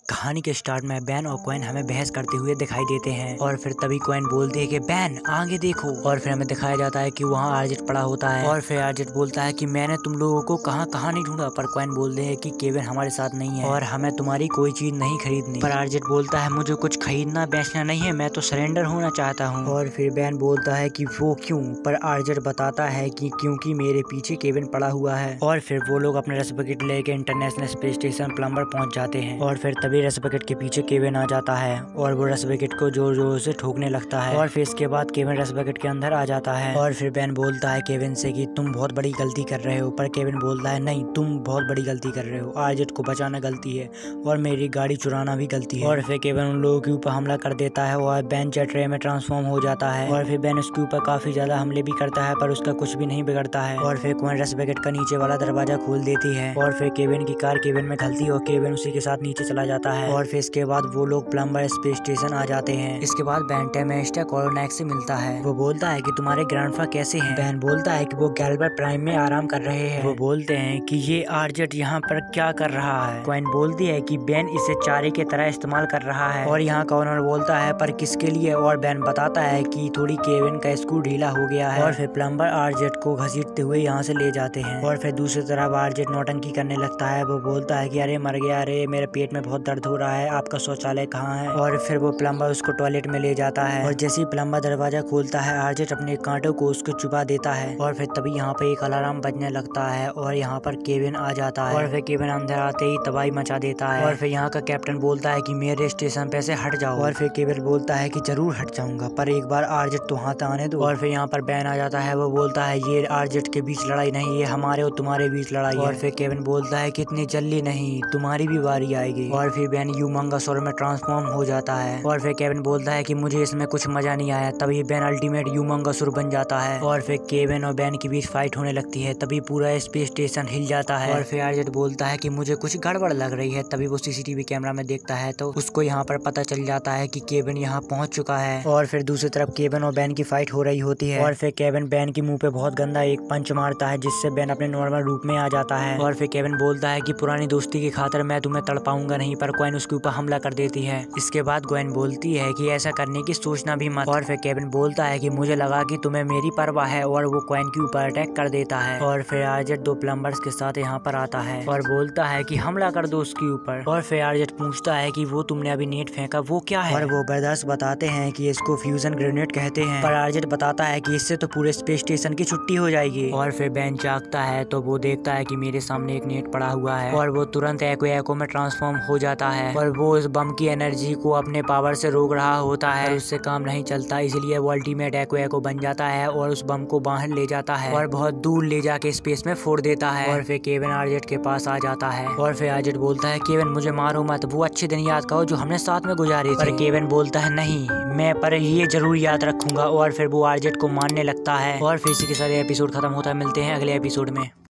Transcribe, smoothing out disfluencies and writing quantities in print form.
कहानी के स्टार्ट में बैन और क्वेन हमें बहस करते हुए दिखाई देते हैं और फिर तभी क्वेन बोलती है कि बैन आगे देखो। और फिर हमें दिखाया जाता है कि वहाँ आरजेट पड़ा होता है और फिर आरजेट बोलता है कि मैंने तुम लोगों को कहाँ नहीं ढूंढा। पर क्वेन बोलते हैं कि केविन हमारे साथ नहीं है और हमें तुम्हारी कोई चीज नहीं खरीदनी। पर आरजेट बोलता है मुझे कुछ खरीदना बेचना नहीं है, मैं तो सरेंडर होना चाहता हूँ। और फिर बैन बोलता है कि वो क्यों। पर आरजेट बताता है कि क्योंकि मेरे पीछे केविन पड़ा हुआ है। और फिर वो लोग अपने रस बकेट लेके इंटरनेशनल स्पेस स्टेशन प्लम्बर पहुंच जाते हैं और फिर तभी रस बकेट के पीछे केविन आ जाता है और वो रस बकेट को जोर जोर से ठोकने लगता है। और फिर इसके बाद केविन रस बकेट के अंदर आ जाता है और फिर बैन बोलता है केविन से कि तुम बहुत बड़ी गलती कर रहे हो। पर केविन बोलता है नहीं, तुम बहुत बड़ी गलती कर रहे हो, आरजेट को बचाना गलती है और मेरी गाड़ी चुराना भी गलती है। और फिर केविन उन लोगों के ऊपर हमला कर देता है और बैन जेट रे में ट्रांसफॉर्म हो जाता है और फिर बैन उसके ऊपर काफी ज्यादा हमले भी करता है पर उसका कुछ भी नहीं बिगड़ता है। और फिर क्वेन रस बकेट का नीचे वाला दरवाजा खोल देती है और फिर केविन की कार केविन में घलती है और केविन उसी के साथ नीचे चला जाता है। और फिर इसके बाद वो लोग प्लम्बर स्पेस स्टेशन आ जाते हैं। इसके बाद बैन टेमेस्टर कोरोनैक से मिलता है। वो बोलता है कि तुम्हारे ग्रैंडफा कैसे हैं। बैन बोलता है कि वो गैल्बर्ट प्राइम में आराम कर रहे हैं। वो बोलते हैं कि ये आरजेट यहाँ पर क्या कर रहा है। क्वेन बोलती है कि बैन इसे चारे की तरह इस्तेमाल कर रहा है। और यहाँ कॉर्नर बोलता है पर किसके लिए। और बैन बताता है कि थोड़ी केविन का स्क्रू ढीला हो गया है। और फिर प्लम्बर आरजेट को घसीटते हुए यहाँ से ले जाते हैं। और फिर दूसरी तरफ आरजेट नौटंकी करने लगता है। वो बोलता है कि अरे मर गया, अरे मेरे पेट में बहुत दर्द हो रहा है, आपका शौचालय कहाँ है। और फिर वो प्लम्बर उसको टॉयलेट में ले जाता है और जैसे ही प्लम्बर दरवाजा खोलता है आरजेट अपने कांटों को उसको चुबा देता है। और फिर तभी यहाँ पे एक अलार्म बजने लगता है और यहाँ पर केविन आ जाता है। और फिर केविन अंदर आते ही तबाही मचा देता है। और फिर यहाँ का कैप्टन बोलता है कि मेरे स्टेशन पे से हट जाओ। और फिर केविन बोलता है कि जरूर हट जाऊंगा पर एक बार आरजेट तो हाथ आने दो। और फिर यहाँ पर बैन आ जाता है। वो बोलता है ये आरजेट के बीच लड़ाई नहीं, ये हमारे और तुम्हारे बीच लड़ाई है। और फिर केविन बोलता है कि इतनी जल्दी नहीं, तुम्हारी भी बारी आएगी। और फिर बैन यूमंगासोर में ट्रांसफॉर्म हो जाता है। और फिर केविन बोलता है कि मुझे इसमें कुछ मजा नहीं आया। तभी बैन अल्टीमेट यूमंगासोर बन जाता है। और फिर केविन और बैन के बीच फाइट होने लगती है। तभी पूरा स्पेस स्टेशन हिल जाता है। और फिर आरजेट बोलता है कि मुझे कुछ गड़बड़ लग रही है। तभी वो सीसीटीवी कैमरा में देखता है तो उसको यहाँ पर पता चल जाता है कि केविन यहाँ पहुंच चुका है। और फिर दूसरी तरफ केविन और बैन की फाइट हो रही होती है। और फिर केविन बैन की मुंह पे बहुत गंदा एक पंच मारता है जिससे बैन अपने नॉर्मल रूप में आ जाता है। और फिर केविन बोलता है कि पुरानी दोस्ती की खातिर मैं तुम्हें तड़पाऊंगा नहीं। पर क्वेन उसके ऊपर हमला कर देती है। इसके बाद क्वेन बोलती है कि ऐसा करने की सोचना भी मत। और फिर केविन बोलता है कि मुझे लगा कि तुम्हें मेरी परवाह है और वो क्वेन के ऊपर अटैक कर देता है। और फिर आरजेट दो प्लम्बर्स के साथ यहाँ पर आता है और बोलता है कि हमला कर दो उसके ऊपर। और फिर आरजेट पूछता है कि वो तुमने अभी नेट फेंका वो क्या है। और वो ब्रदर्स बताते हैं कि इसको फ्यूजन ग्रेनेड कहते हैं। पर आरजेट बताता है कि इससे तो पूरे स्पेस स्टेशन की छुट्टी हो जाएगी। और फिर बैन जागता है तो वो देखता है कि मेरे सामने एक नेट पड़ा हुआ है और वो तुरंत एको में ट्रांसफॉर्म हो जाता है। और वो इस बम की एनर्जी को अपने पावर से रोक रहा होता है, उससे काम नहीं चलता, इसलिए वो अल्टीमेट एको बन जाता है और उस बम को बाहर ले जाता है और बहुत दूर ले जाके स्पेस में फोड़ देता है। और फिर केविन आरजेट के पास आ जाता है और फिर आरजेट बोलता है केविन मुझे मारो मत, वो अच्छे दिन याद करो जो हमने साथ में गुजारे थे। पर केविन बोलता है नहीं, मैं पर ये जरूर याद रखूंगा। और फिर वो आरजेट को मारने लगता है। और फिर इसी के साथ एपिसोड खत्म होता है। मिलते हैं अगले एपिसोड में।